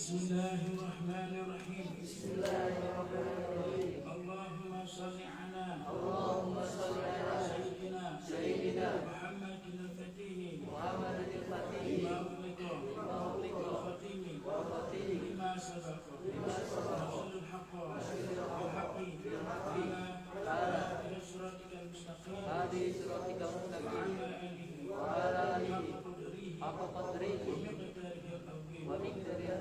Bismillahirrahmanirrahim. Bismillahirrahmanirrahim. Allahumma salli ala Sayyidina Muhammadin al-Fatih Muhammadin al-Fatih lima ughliqa wal khatimi lima sabaqa nasrul haqqa bil haqqi lima ila siratikal mustaqim hadi siratikal wa mustaqim ala alihi wa ala alihi haqqa qadrihi haqqa qadrihi wa miqdarihil azim. wa miqdarihi.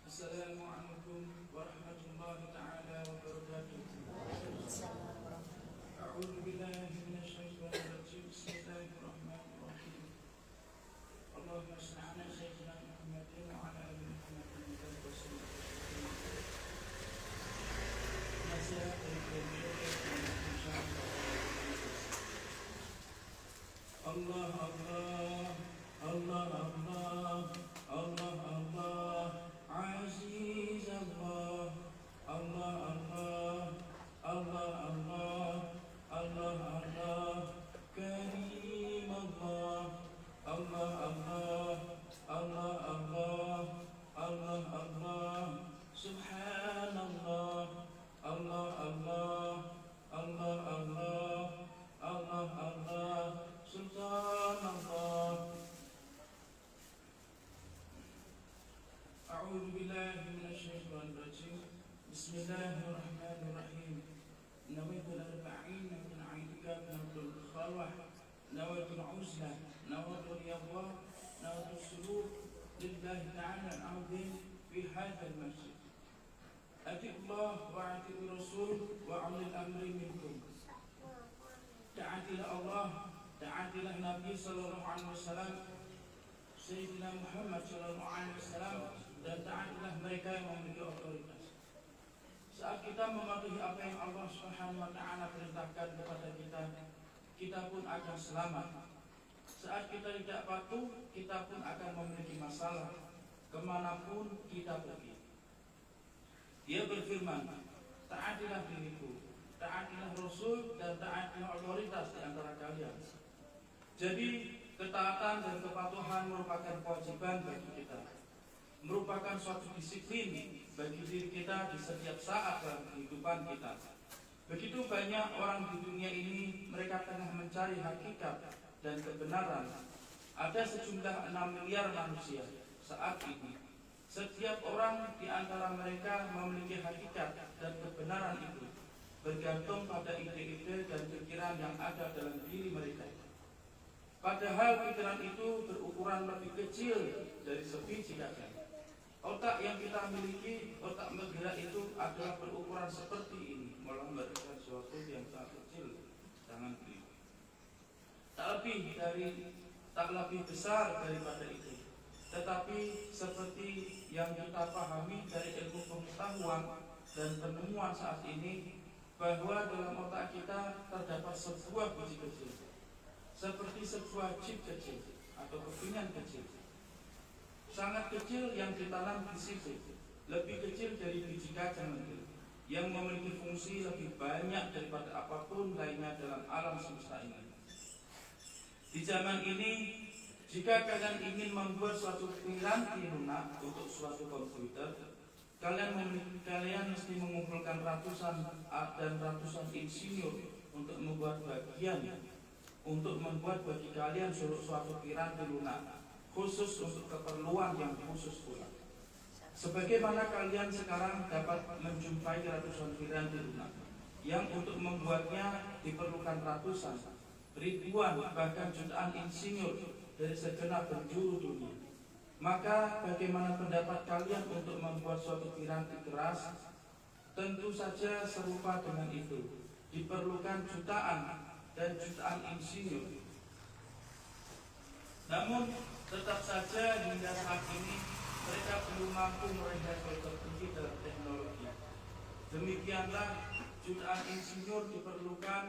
Assalamualaikum warahmatullahi ta'ala wabarakatuh. A'udzu billahi minasyaitonir rajim. Bismillahirrahmanirrahim. Allahumma shalli ala sayyidina Muhammadin wa ala ali Muhammadin wa sallim. Nasihat dari beliau insyaallah. Allah Allah Allah Allah Allah Allah Aziz Allah Allah Allah Allah Allah Allah Allah Karim Allah Allah Allah Allah Allah Allah Allah Subhanallah Allah Allah Allah Allah Allah Allah Sultan Allah. A'udzu billahi minasyaitonir rajim. Bismillahirrahmanirrahim. Nawaitul arba'in, nawaitul i'tikaf, nawaitul khalwah, nawaitul uzlah, nawaitul riyadhah, nawaitul suluk lillahi ta'ala al-'azim fi hadzal masjid. Atiullah wa atiur rasul wa ulil amri minkum. Ta'atilah Allah, ta'atilah Nabi sallallahu alaihi wasallam, Sayyidina Muhammad sallallahu alaihi wasallam, dan taatilah mereka yang memiliki otoritas. Saat kita mematuhi apa yang Allah Subhanahu wa taala perintahkan kepada kita, kita pun akan selamat. Saat kita tidak patuh, kita pun akan memiliki masalah kemanapun kita pergi. Dia berfirman, taatilah diriku, taatilah Rasul, dan taatilah otoritas di antara kalian. Jadi ketaatan dan kepatuhan merupakan kewajiban bagi kita, merupakan suatu disiplin bagi diri kita di setiap saat dalam kehidupan kita. Begitu banyak orang di dunia ini, mereka tengah mencari hakikat dan kebenaran. Ada sejumlah 6 miliar manusia saat ini. Setiap orang di antara mereka memiliki hakikat dan kebenaran itu bergantung pada ide-ide dan pikiran yang ada dalam diri mereka. Padahal pikiran itu berukuran lebih kecil dari sebiji kaca. Otak yang kita miliki, otak bergerak itu adalah berukuran seperti ini, melambangkan sesuatu yang sangat kecil, jangan beli. Tak lebih besar daripada itu. Tetapi seperti yang kita pahami dari ilmu pengetahuan dan penemuan saat ini, bahwa dalam otak kita terdapat sebuah biji kecil, seperti sebuah chip kecil atau kepingan kecil, sangat kecil yang ditanam di situ, lebih kecil dari biji kacang nanti, yang memiliki fungsi lebih banyak daripada apapun lainnya dalam alam semesta ini. Di zaman ini, jika kalian ingin membuat suatu piranti lunak untuk suatu komputer, kalian mesti mengumpulkan ratusan dan ratusan insinyur untuk membuat bagi kalian suatu piranti lunak khusus untuk keperluan yang khusus pula. Sebagaimana kalian sekarang dapat menjumpai ratusan piranti lunak yang untuk membuatnya diperlukan ratusan, ribuan, bahkan jutaan insinyur dari segenap penjuru dunia. Maka bagaimana pendapat kalian untuk membuat suatu piranti keras? Tentu saja serupa dengan itu. Diperlukan jutaan dan jutaan insinyur. Namun tetap saja hingga saat ini mereka belum mampu meraih level tertinggi dalam teknologi. Demikianlah jutaan insinyur diperlukan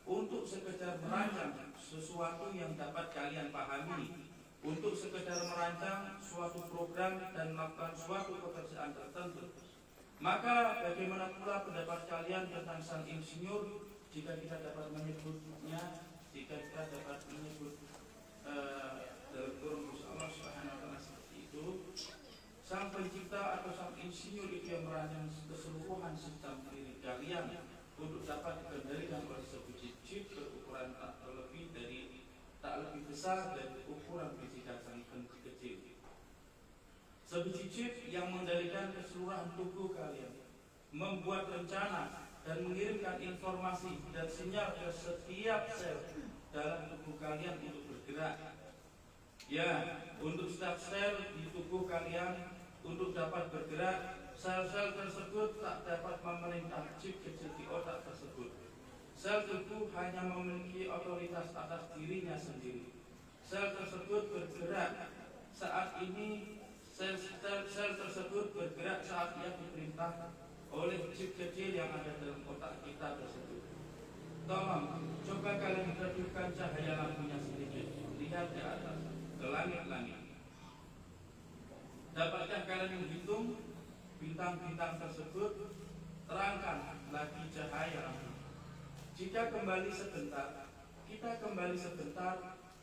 untuk sekedar merancang sesuatu yang dapat kalian pahami, untuk sekedar merancang suatu program dan melakukan suatu pekerjaan tertentu. Maka bagaimana pula pendapat kalian tentang sang insinyur, jika kita dapat menyebutnya, jika kita dapat menyebut dalam kurung Allah Subhanahu wa taala seperti ini. Sang pencipta atau sang insinyur itu yang merancang keseluruhan sistem diri kalian untuk dapat dikendalikan oleh sebiji chip berukuran tak lebih besar dari ukuran biji kacang kecil. Sebiji chip yang mengendalikan keseluruhan tubuh kalian, membuat rencana dan mengirimkan informasi dan sinyal ke setiap sel dalam tubuh kalian untuk bergerak. Ya, untuk setiap sel di tubuh kalian untuk dapat bergerak, sel-sel tersebut tak dapat memerintah chip kecil di otak tersebut. Sel tubuh hanya memiliki otoritas atas dirinya sendiri. Sel tersebut bergerak saat ini. Sel tersebut bergerak saat ia diperintah oleh chip kecil yang ada dalam otak kita tersebut. Tolong, coba kalian redupkan cahaya lampunya sedikit. Lihat ke atas, ke langit-langit. Dapatkah kalian menghitung bintang-bintang tersebut? Terangkan lagi cahaya lampu. Jika kita kembali sebentar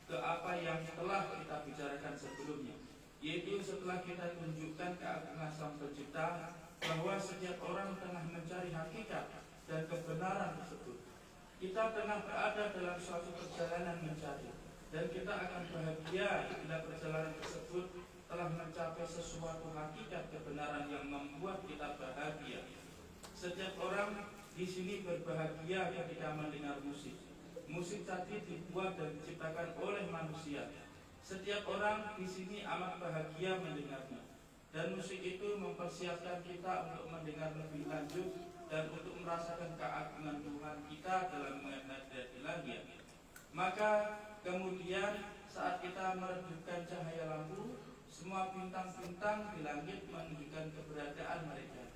ke apa yang telah kita bicarakan sebelumnya, yaitu setelah kita tunjukkan keagungan Sang Pencipta bahwa setiap orang tengah mencari hakikat dan kebenaran tersebut. Kita tengah berada dalam suatu perjalanan mencari, dan kita akan bahagia bila perjalanan tersebut telah mencapai sesuatu hakikat kebenaran yang membuat kita bahagia. Setiap orang di sini berbahagia ketika mendengar musik. Musik tadi dibuat dan diciptakan oleh manusia. Setiap orang di sini amat bahagia mendengarnya, dan musik itu mempersiapkan kita untuk mendengar lebih lanjut dan untuk merasakan keagungan Tuhan kita dalam menghadapi ilahi. Maka kemudian saat kita meredupkan cahaya lampu, semua bintang-bintang di langit menunjukkan keberadaan mereka.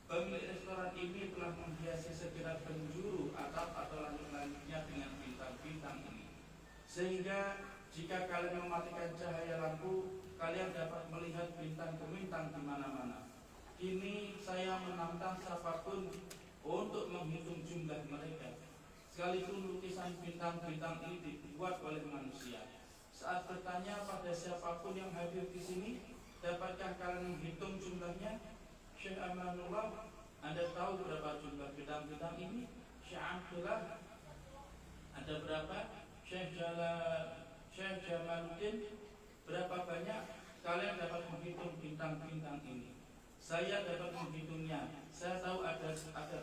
Pemilik restoran ini telah menghiasi segenap penjuru atap atau langit-langitnya dengan bintang-bintang ini, sehingga jika kalian mematikan cahaya lampu, kalian dapat melihat bintang gemintang di mana-mana. Kini saya menantang siapapun untuk menghitung jumlah mereka, sekalipun lukisan bintang-bintang ini dibuat oleh manusia. Saat bertanya pada siapapun yang hadir di sini, dapatkah kalian menghitung jumlahnya? Syekh Amanullah, Anda tahu berapa jumlah bintang-bintang ini? Syekh Abdullah, ada berapa? Syekh Jamaluddin, berapa banyak? Kalian dapat menghitung bintang-bintang ini. Saya dapat menghitungnya. Saya tahu ada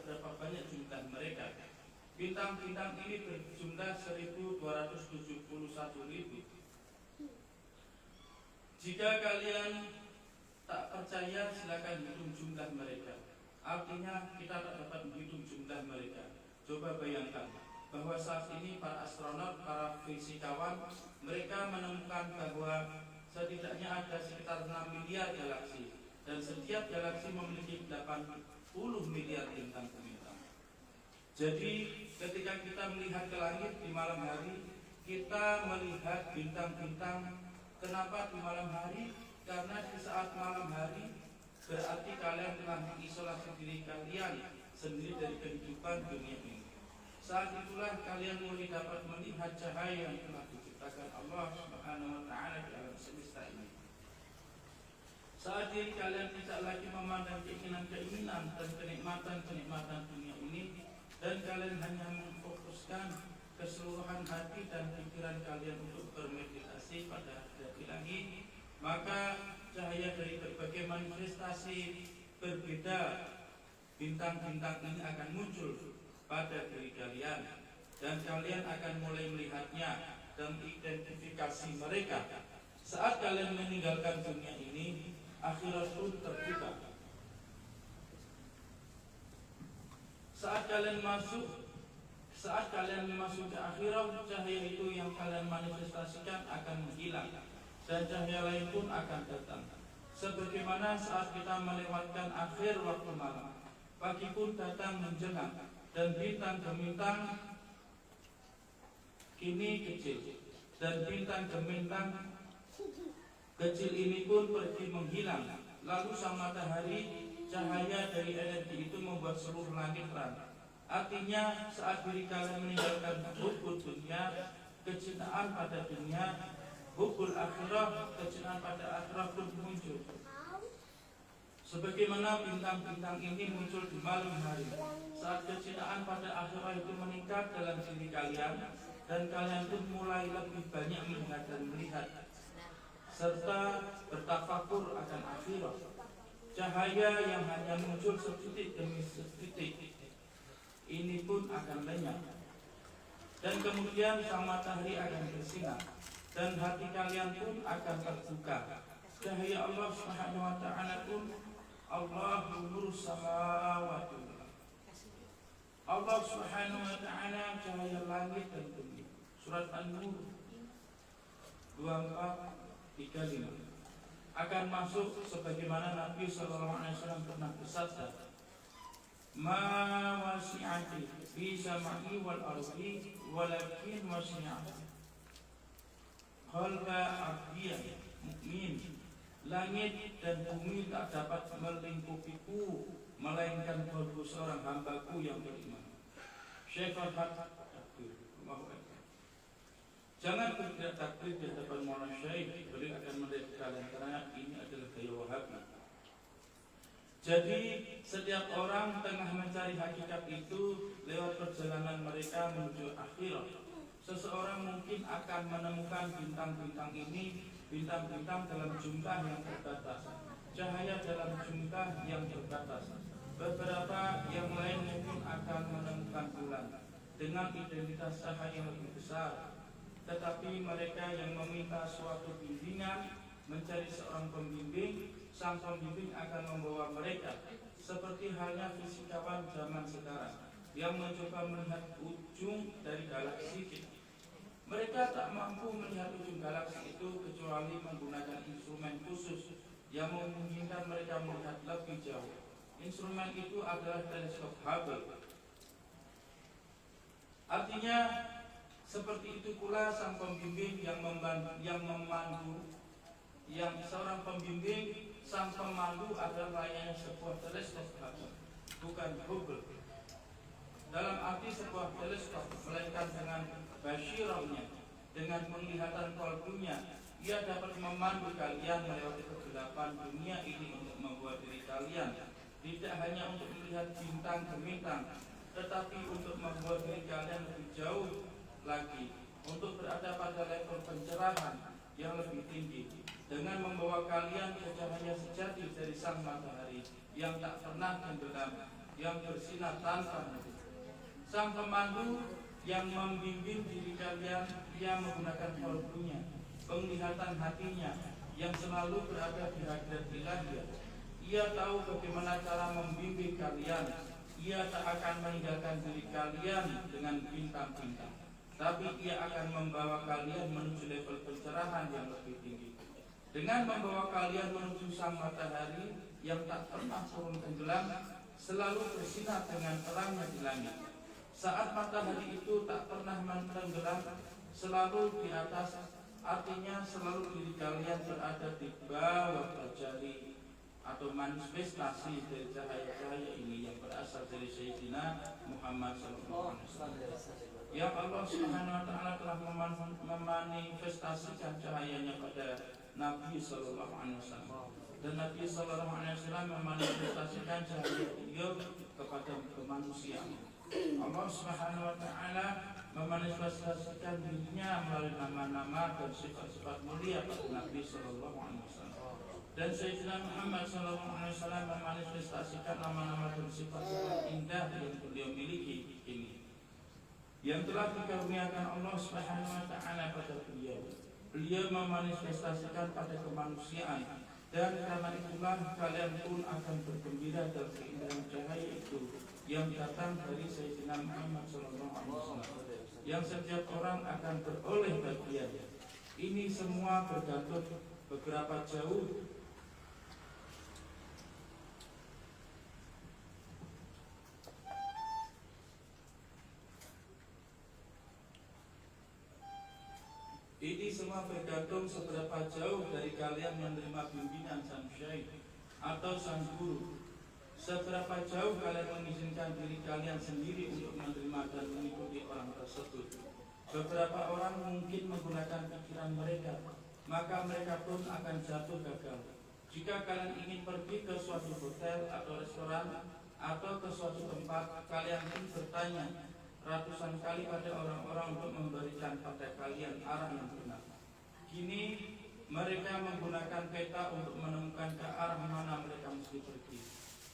berapa banyak jumlah mereka. Bintang-bintang ini berjumlah 1271.000. Jika kalian tak percaya, silakan hitung jumlah mereka. Artinya kita tak dapat menghitung jumlah mereka. Coba bayangkan bahwa saat ini para astronot, para fisikawan, mereka menemukan bahwa setidaknya ada sekitar 6 miliar galaksi, dan setiap galaksi memiliki 80 miliar bintang-bintang. Jadi ketika kita melihat ke langit di malam hari, kita melihat bintang-bintang. Kenapa di malam hari? Karena di saat malam hari berarti kalian telah mengisolasi diri kalian sendiri dari kehidupan dunia ini. Saat itulah kalian mulai dapat melihat cahaya yang telah diciptakan Allah Subhanahu wa Ta'ala di alam semesta ini. Saat diri kalian tidak lagi memandang keinginan-keinginan dan kenikmatan-kenikmatan dunia ini, dan kalian hanya memfokuskan keseluruhan hati dan pikiran kalian untuk bermeditasi pada hadirat ilahi, maka cahaya dari berbagai manifestasi berbeda bintang-bintang ini akan muncul pada diri kalian, dan kalian akan mulai melihatnya dan identifikasi mereka. Saat kalian meninggalkan dunia ini, akhirat pun terbuka. Saat kalian memasuki akhirat, cahaya itu yang kalian manifestasikan akan menghilang, dan cahaya lain pun akan datang. Sebagaimana saat kita melewatkan akhir waktu malam, pagi pun datang menjelang, dan bintang gemintang kini kecil, dan bintang gemintang kecil ini pun pergi menghilang. Lalu sang matahari, cahaya dari energi itu membuat seluruh langit terang. Artinya saat diri kalian meninggalkan hubul dunia, kecintaan pada dunia, hubul akhirah, kecintaan pada akhirah pun muncul. Sebagaimana bintang-bintang ini muncul di malam hari saat kecintaan pada akhirat itu meningkat dalam diri kalian, dan kalian pun mulai lebih banyak melihat dan melihat serta bertafakur akan akhirat. Cahaya yang hanya muncul setitik demi setitik ini pun akan lenyap, dan kemudian sang matahari akan bersinar, dan hati kalian pun akan terbuka. Cahaya Allah Subhanahu wa Ta'ala pun Allahu nurus samawati wal ardh. Allah Subhanahu wa Ta'ala cahaya langit dan bumi. Surat An-Nur 24:35 akan masuk sebagaimana Nabi sallallahu alaihi wasallam pernah bersabda, "Ma wasi'ati fi samai wal ardi walakin wasi'ati qalba 'abdiyah mukmin." Langit dan bumi tak dapat melingkupiku melainkan kalbu seorang hambaku yang beriman. Syekhul Takbir. Jangan bergerak takbir di hadapan Maulana Syekh, beliau akan melihat kalian karena ini adalah gaya Wahabi. Jadi setiap orang tengah mencari hakikat itu lewat perjalanan mereka menuju akhirat. Seseorang mungkin akan menemukan bintang-bintang ini, bintang-bintang dalam jumlah yang terbatas, cahaya dalam jumlah yang terbatas. Beberapa yang lain mungkin akan menemukan bulan dengan identitas cahaya yang lebih besar. Tetapi mereka yang meminta suatu bimbingan, mencari seorang pembimbing, sang pembimbing akan membawa mereka seperti halnya fisikawan zaman sekarang yang mencoba melihat ujung dari galaksi kita. Mereka tak mampu melihat ujung galaksi itu kecuali menggunakan instrumen khusus yang memungkinkan mereka melihat lebih jauh. Instrumen itu adalah teleskop Hubble. Artinya seperti itu pula sang pembimbing yang seorang pembimbing, sang pemandu adalah layaknya sebuah teleskop Hubble, bukan Hubble. Dalam arti sebuah teleskop, melainkan dengan basyirahnya, dengan penglihatan kalbunya, ia dapat memandu kalian melewati kegelapan dunia ini untuk membuat diri kalian tidak hanya untuk melihat bintang gemintang, tetapi untuk membuat diri kalian lebih jauh lagi, untuk berada pada level pencerahan yang lebih tinggi, dengan membawa kalian ke cahaya sejati dari sang matahari yang tak pernah tenggelam, yang bersinar tanpa henti. Sang pemandu yang membimbing diri kalian, ia menggunakan kalbunya, penglihatan hatinya yang selalu berada di hadirat ilahiyah. Ia tahu bagaimana cara membimbing kalian. Ia tak akan meninggalkan diri kalian dengan bintang-bintang, tapi ia akan membawa kalian menuju level pencerahan yang lebih tinggi, dengan membawa kalian menuju sang matahari yang tak pernah turun tenggelam, selalu bersinar dengan terangnya di langit. Saat matahari itu tak pernah tenggelam, selalu di atas, artinya selalu diri kalian berada di bawah terjadi atau manifestasi dari cahaya-cahaya ini yang berasal dari Sayyidina Muhammad SAW, yang Allah Subhanahu wa Ta'ala telah memanifestasikan cahayanya pada Nabi Sallallahu Alaihi Wasallam, dan Nabi Sallallahu Alaihi Wasallam memanifestasikan cahaya beliau kepada kemanusiaan. Allah Subhanahu wa Ta'ala memanifestasikan dirinya melalui nama-nama dan sifat-sifat mulia pada Nabi Sallallahu Alaihi Wasallam, dan Sayyidina Muhammad Sallallahu Alaihi Wasallam memanifestasikan nama-nama dan sifat-sifat indah yang beliau miliki ini, yang telah dikaruniakan Allah Subhanahu wa Ta'ala pada beliau. Beliau memanifestasikan pada kemanusiaan, dan karena itulah kalian pun akan bergembira dalam keindahan cahaya itu yang datang dari Sayyidina Muhammad SAW, yang setiap orang akan beroleh bagian. Ini semua bergantung beberapa jauh seberapa jauh dari kalian menerima bimbingan sang syekh atau sang guru. Seberapa jauh kalian mengizinkan diri kalian sendiri untuk menerima dan mengikuti orang tersebut. Beberapa orang mungkin menggunakan pikiran mereka, maka mereka pun akan jatuh gagal. Jika kalian ingin pergi ke suatu hotel atau restoran atau ke suatu tempat, kalian pun bertanya ratusan kali pada orang-orang untuk memberikan pada kalian arah yang benar. Kini mereka menggunakan peta untuk menemukan ke arah mana mereka mesti pergi.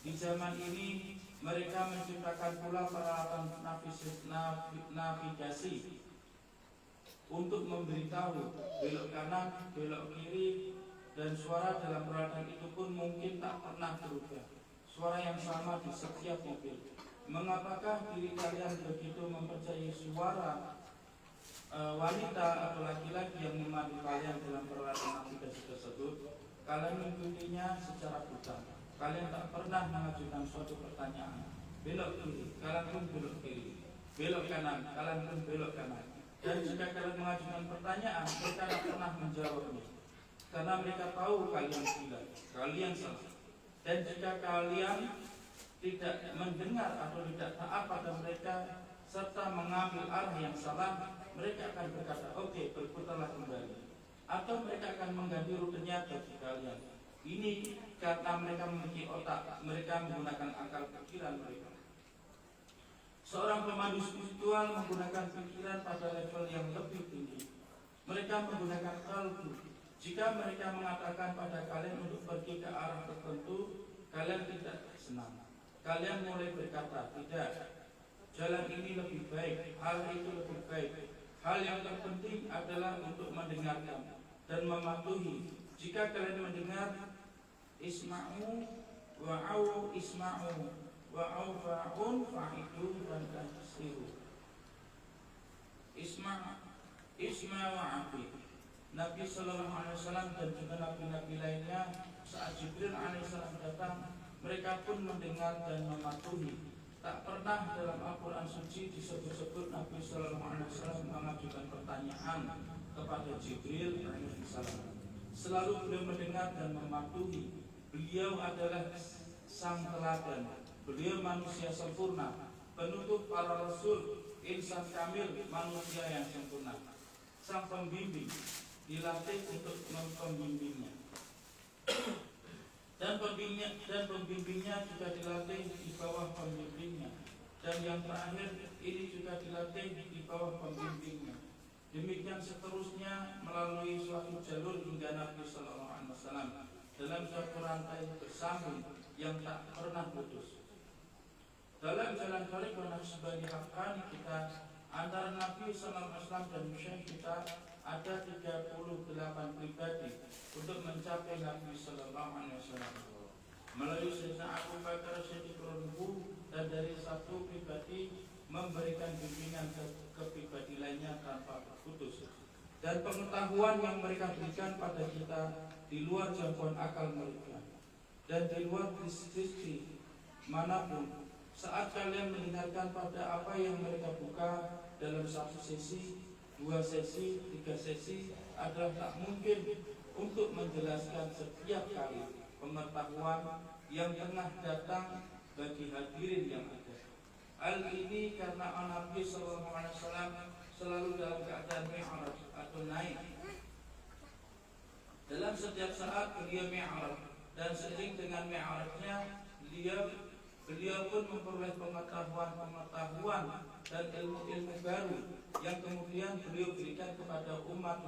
Di zaman ini mereka menciptakan pula peralatan navigasi untuk memberitahu belok kanan, belok kiri, dan suara dalam peralatan itu pun mungkin tak pernah berubah. Suara yang sama di setiap mobil. Mengapakah diri kalian begitu mempercayai suara wanita atau laki-laki yang memandu kalian dalam peralatan navigasi tersebut? Kalian mengikutinya secara buta. Kalian tak pernah mengajukan suatu pertanyaan. Belok kiri, kalian pun belok kiri. Belok kanan, kalian pun belok kanan. Dan jika kalian mengajukan pertanyaan, mereka tak pernah menjawabnya. Karena mereka tahu kalian gila, kalian salah. Dan jika kalian tidak mendengar atau tidak taat pada mereka serta mengambil arah yang salah, mereka akan berkata, oke, berputarlah kembali. Atau mereka akan mengganti rutenya bagi kalian. Ini karena mereka memiliki otak, mereka menggunakan akal pikiran mereka. Seorang pemandu spiritual menggunakan pikiran pada level yang lebih tinggi. Mereka menggunakan kalbu. Jika mereka mengatakan pada kalian untuk pergi ke arah tertentu, kalian tidak senang. Kalian mulai berkata, tidak, jalan ini lebih baik, hal itu lebih baik. Hal yang terpenting adalah untuk mendengarkan dan mematuhi. Jika kalian mendengar, isma'u wa'au isma'u wa'au fa'un fa'idu dan kasiru. Isma wa'afi. Nabi Sallallahu Alaihi Wasallam dan juga nabi-nabi lainnya saat Jibril Alaihissalam datang, mereka pun mendengar dan mematuhi. Tak pernah dalam Al-Quran Suci disebut-sebut Nabi Sallallahu Alaihi Wasallam mengajukan pertanyaan kepada Jibril Alaihissalam. Selalu beliau mendengar dan mematuhi. Beliau adalah sang teladan. Beliau manusia sempurna, penutup para rasul, insan kamil, manusia yang sempurna. Sang pembimbing dilatih untuk membimbingnya, dan pembimbingnya juga dilatih di bawah pembimbingnya, dan yang terakhir ini juga dilatih di bawah pembimbingnya. Demikian seterusnya melalui suatu jalur hingga Nabi Sallallahu Alaihi Wasallam dalam suatu rantai bersambung yang tak pernah putus. Dalam jalan balik wa naqsybandi haqqani kita, antara Nabi Sallallahu Alaihi Wasallam dan Syekh kita ada 38 pribadi untuk mencapai Nabi Sallallahu Alaihi Wasallam. Melalui Sayyidina Abu Bakar Siddiqul dan dari satu pribadi memberikan bimbingan ke pribadi lainnya tanpa terputus. Dan pengetahuan yang mereka berikan pada kita di luar jangkauan akal mereka dan di luar diskusi manapun. Saat kalian mendengarkan pada apa yang mereka buka dalam satu sesi, 2 sesi, 3 sesi adalah tak mungkin untuk menjelaskan setiap kali pengetahuan yang tengah datang bagi hadirin yang ada. Hal ini karena Nabi Sallallahu Alaihi Wasallam selalu dalam keadaan mi'raj atau naik. Dalam setiap saat beliau mi'raj, dan seiring dengan mi'rajnya beliau pun memperoleh pengetahuan dan ilmu-ilmu baru yang kemudian beliau berikan kepada umat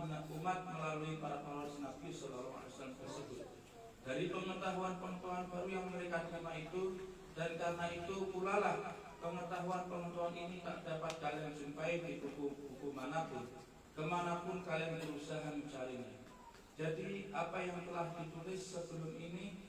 melalui para pewaris Nabi Sallallahu Alaihi Wasallam tersebut. Dari pengetahuan baru yang mereka terima itu, dan karena itu pula lah pengetahuan ini tak dapat kalian jumpai di buku-buku manapun, kemanapun kalian berusaha mencarinya. Jadi apa yang telah ditulis sebelum ini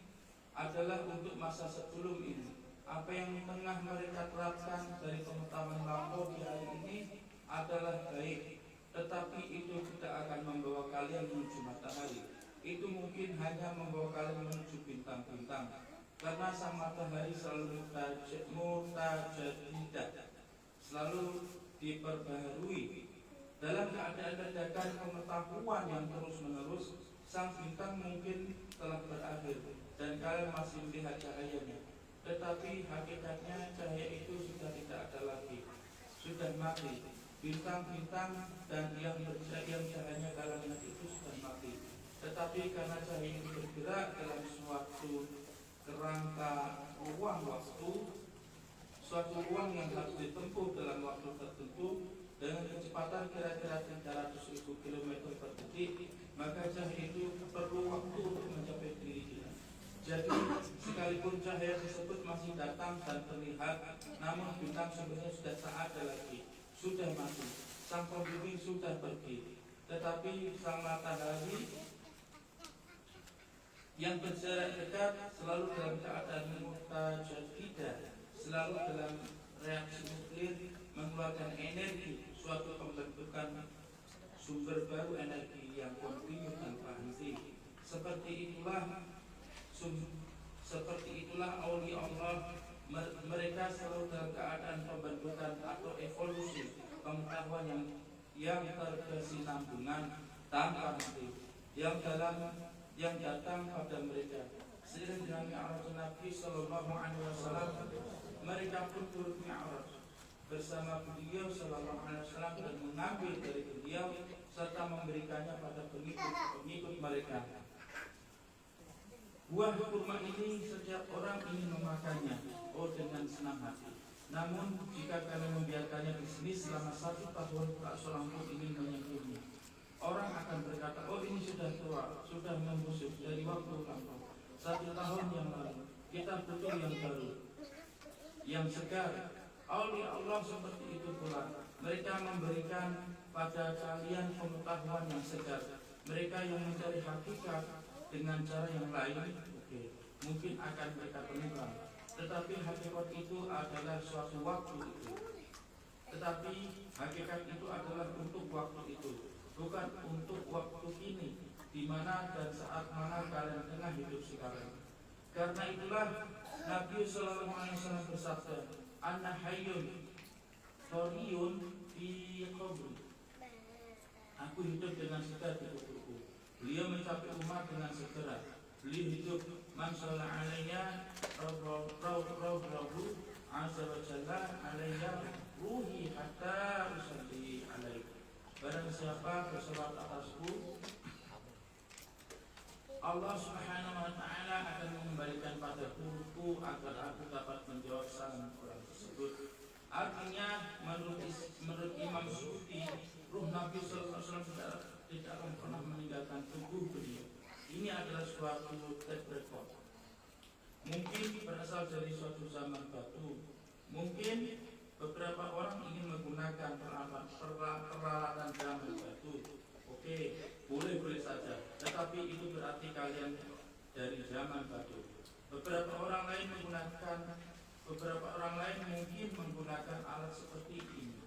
adalah untuk masa sebelum ini. Apa yang tengah mereka terapkan dari pengetahuan lampau di hari ini adalah baik, tetapi itu tidak akan membawa kalian menuju matahari. Itu mungkin hanya membawa kalian menuju bintang-bintang, karena sang matahari selalu mutajadidah, selalu diperbaharui. Dalam keadaan ledakan pengetahuan yang terus-menerus, sang bintang mungkin telah berakhir dan kalian masih melihat cahayanya. Tetapi hakikatnya cahaya itu sudah tidak ada lagi, sudah mati. Bintang-bintang dan yang cahayanya kalian lihat itu sudah mati. Tetapi karena cahaya itu bergerak dalam suatu kerangka ruang waktu, suatu ruang yang harus ditempuh dalam waktu tertentu dengan kecepatan kira-kira 300.000 km per detik, maka cahaya itu perlu waktu untuk mencapai diri kita. Jadi sekalipun cahaya tersebut masih datang dan terlihat, namun bintang sumbernya sudah tak ada lagi, sudah mati, sang pembimbing sudah pergi. Tetapi sang matahari yang berjarak dekat selalu dalam keadaan mutajadidah, selalu dalam reaksi nuklir, mengeluarkan energi, suatu pembentukan sumber baru energi yang kontinu tanpa henti. Seperti itulah aulia Allah, mereka selalu dalam keadaan pembentukan atau evolusi pengetahuan yang terkesinambungan tanpa henti, yang datang pada mereka. Seiring dengan Mi'raj Nabi Sallallahu Alaihi Wasallam, mereka pun turut Mi'raj bersama beliau Sallallahu Alaihi Wasallam dan mengambil dari beliau serta memberikannya pada pengikut mereka. Buah kurma ini setiap orang ingin memakannya, dengan senang hati. Namun jika kalian membiarkannya di sini selama 1 tahun, tak seorang pun ingin menyentuhnya. Orang akan berkata, oh ini sudah tua, sudah membusuk dari waktu lampau. 1 tahun yang lalu, kita butuh yang baru, yang segar. Aulia Allah seperti itu pula. Mereka memberikan pada kalian pengetahuan yang segar. Mereka yang mencari hakikat dengan cara yang lain, mungkin akan mereka temukan. Tetapi hakikat itu adalah suatu waktu itu. Tetapi hakikat itu adalah untuk waktu itu, bukan untuk waktu ini, di mana dan saat mana kalian tengah hidup sekarang. Karena itulah Nabi Sallallahu Alaihi Wasallam bersabda, Ana hayyun Toriyun fi qabri. Aku hidup dengan segar di kuburku. Beliau mencapai umat dengan segera. Beliau hidup man shalla alayya Rabu azza wa jalla alayya ruhi hatta usalli alaihi. Barang siapa bersolat atasku, Allah Subhanahu wa ta'ala akan mengembalikan pada ruhku agar aku dapat menjawab salam orang tersebut. Artinya menurut Imam Suyuti, ruh Nabi Sallallahu Alaihi Wasallam tidak akan pernah meninggalkan tubuh beliau. Ini adalah suatu track record. Mungkin berasal dari suatu zaman batu. Mungkin beberapa orang ingin menggunakan peralatan zaman batu. Oke, boleh saja. Tetapi itu berarti kalian dari zaman batu. Beberapa orang lain mungkin menggunakan alat seperti ini.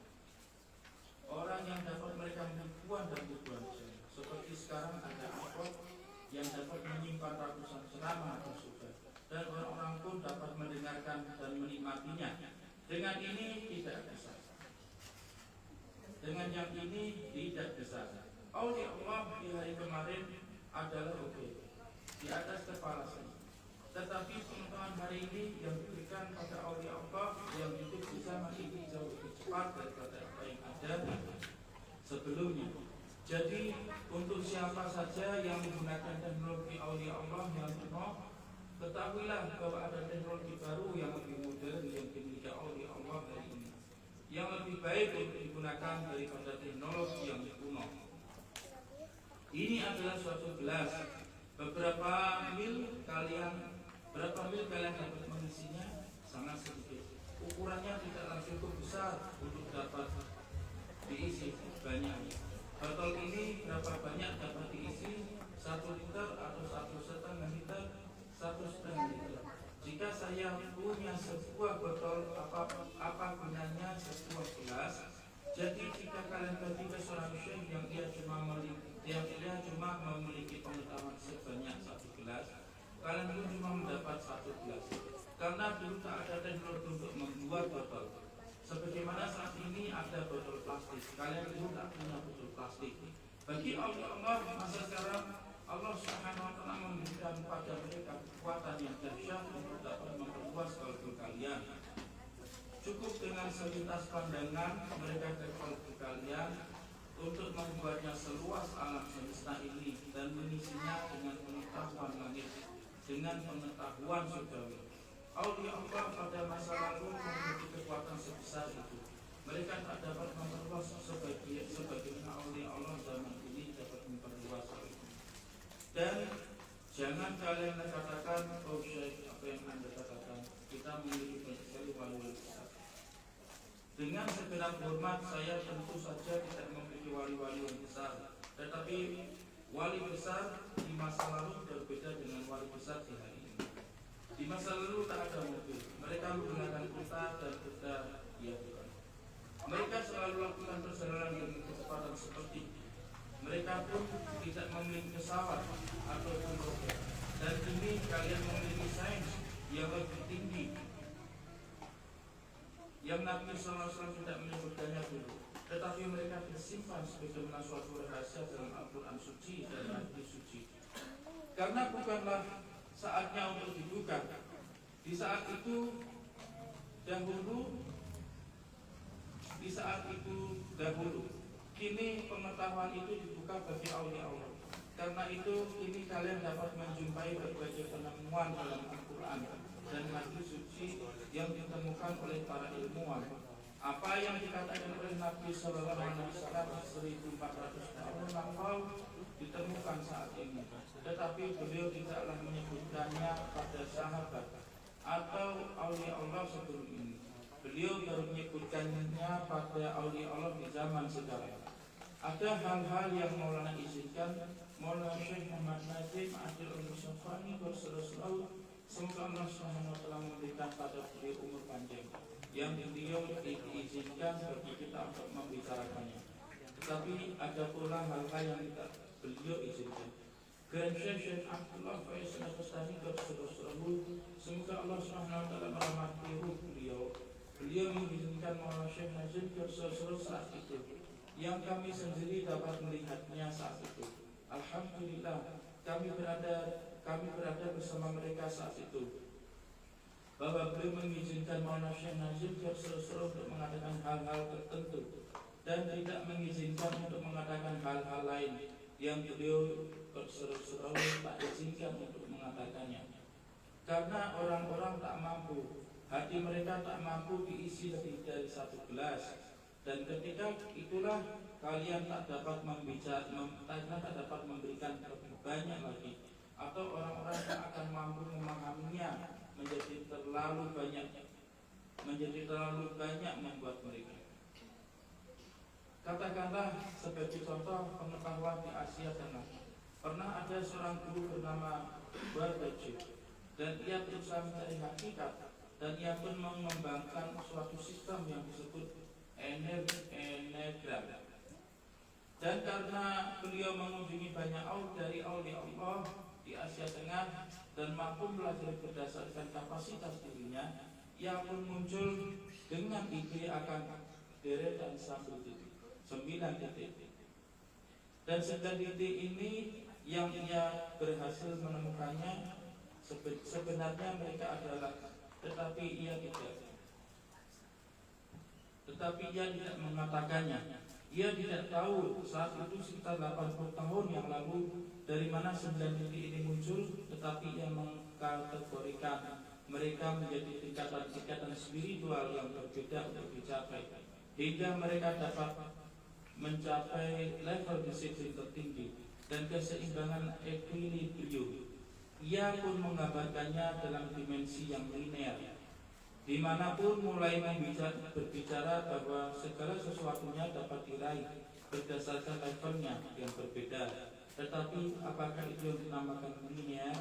Orang yang dapat mereka ribuan dan ribuan jam. Seperti sekarang ada iPod yang dapat menyimpan ratusan ceramah atau surat, dan orang-orang pun dapat mendengarkan dan menikmatinya. Dengan ini tidak bisa. Dengan yang ini tidak bisa. Aulia Allah di hari kemarin adalah di atas kepala saya. Tetapi pengetahuan hari ini yang diberikan pada aulia Allah yang hidup di zaman ini jauh lebih cepat daripada apa yang ada sebelumnya. Jadi untuk siapa saja yang menggunakan teknologi aulia Allah yang penuh, ketahuilah bahwa ada teknologi baru yang lebih modern yang dimiliki aulia Allah hari ini, yang lebih baik untuk digunakan daripada teknologi yang kuno. Ini adalah suatu gelas. Berapa mil kalian dapat mengisinya? Sangat sedikit. Ukurannya tidaklah cukup besar untuk dapat diisi banyak. Botol ini berapa banyak dapat diisi? 1 liter atau 1,5 liter? 1,5 liter. Jika saya punya sebuah botol, apa gunanya sebuah gelas? Jadi jika kalian pergi ke seorang syekh yang dia cuma memiliki pengetahuan sebanyak 1 gelas, kalian pun cuma mendapat 1 gelas. Karena dulu tak ada teknologi untuk membuat botol. Sebagaimana saat ini ada botol plastik, kalian dulu tak punya botol plastik. Bagi Allah masa sekarang Allah Subhanahu wa ta'ala memberikan pada mereka kekuatan yang dahsyat untuk dapat memperluas kalkul kalian. Cukup dengan selintas pandangan mereka ke kalkul kalian untuk membuatnya seluas alam semesta ini dan mengisinya dengan pengetahuan langit, dengan pengetahuan surgawi. Aulia Allah pada masa lalu memiliki kekuatan sebesar itu. Mereka tak dapat memperluas sebagaimana aulia Allah zaman ini dapat memperluas hal itu. Dan jangan kalian katakan, oh Syekh, apa yang Anda katakan, kita memiliki banyak sekali wali-wali besar. Dengan segenap hormat, saya tentu saja tidak memiliki wali-wali yang besar, tetapi wali besar di masa lalu berbeda dengan wali besar di hari ini. Di masa lalu tak ada mobil, mereka menggunakan unta dan kuda, ya bukan. Mereka selalu lakukan perjalanan dengan kecepatan seperti mereka pun tidak memiliki pesawat ataupun roket. Dan kini kalian memiliki sains yang lebih tinggi, yang Nabi SAW tidak menyebutkannya dulu, tetapi mereka tersimpan sebagaimana suatu rahasia dalam Al-Quran suci dan hadis suci. Karena bukanlah saatnya untuk dibuka. Di saat itu dahulu, kini pengetahuan itu dibuka bagi aulia Allah. Karena itu kini kalian dapat menjumpai berbagai penemuan dalam Al-Quran dan hadis suci yang ditemukan oleh para ilmuwan. Apa yang dikatakan oleh Nabi Sallallahu Alaihi Wasallam 1400 tahun lampau ditemukan saat ini, tetapi beliau tidaklah menyebutkannya pada sahabat atau aulia Allah sebelum ini. Beliau baru menyebutkannya pada aulia Allah di zaman sekarang. Ada hal-hal yang Maulana izinkan, Maulana Syekh Muhammad Nazim Adil Al-Musafani Rasulullah, semoga Allah SWT memberikan pada beliau umur panjang yang beliau diizinkan bagi kita untuk membicarakannya. Tetapi ada pula hal-hal yang tidak beliau izinkan. Grand Syekh Abdullah Faisal Al-Bustani Rasulullah, semoga Allah SWT merahmati ruh beliau. Beliau mengizinkan Maulana Syekh Nazim Rasulullah saat itu, yang kami sendiri dapat melihatnya saat itu. Alhamdulillah, kami berada bersama mereka saat itu. Bahwa beliau mengizinkan Maulana Syekh Nazim Rasulullah untuk mengatakan hal-hal tertentu dan tidak mengizinkan untuk mengatakan hal-hal lain yang beliau Rasulullah tak izinkan untuk mengatakannya. Karena orang-orang tak mampu, hati mereka tak mampu diisi lebih dari satu gelas. Dan ketika itulah kalian tak dapat tak dapat memberikan lebih banyak lagi, atau orang-orang yang akan mampu memahaminya menjadi terlalu banyak membuat mereka. Katakanlah sebagai contoh pengetahuan di Asia Tengah, pernah ada seorang guru bernama Barbaji, dan ia berusaha mencari hakikat, dan ia pun mengembangkan suatu sistem yang disebut Enegram. Dan karena beliau mengunjungi banyak dari aulia Allah di Asia Tengah dan mampu belajar berdasarkan kapasitas dirinya, ia pun muncul dengan ide akan deretan 9 titik. Dan 9 titik ini yang ia berhasil menemukannya sebenarnya mereka adalah, tetapi ia tidak mengatakannya. Ia tidak tahu saat itu sekitar 80 tahun yang lalu dari mana 9 titik ini muncul, tetapi ia mengkategorikan mereka menjadi tingkatan-tingkatan spiritual yang berbeda untuk dicapai, hingga mereka dapat mencapai level disiplin tertinggi dan keseimbangan equilibrium. Ia pun menggambarkannya dalam dimensi yang linear, dimanapun mulai berbicara bahwa segala sesuatunya dapat diraih berdasarkan levelnya yang berbeda. Tetapi apakah itu yang dinamakan linear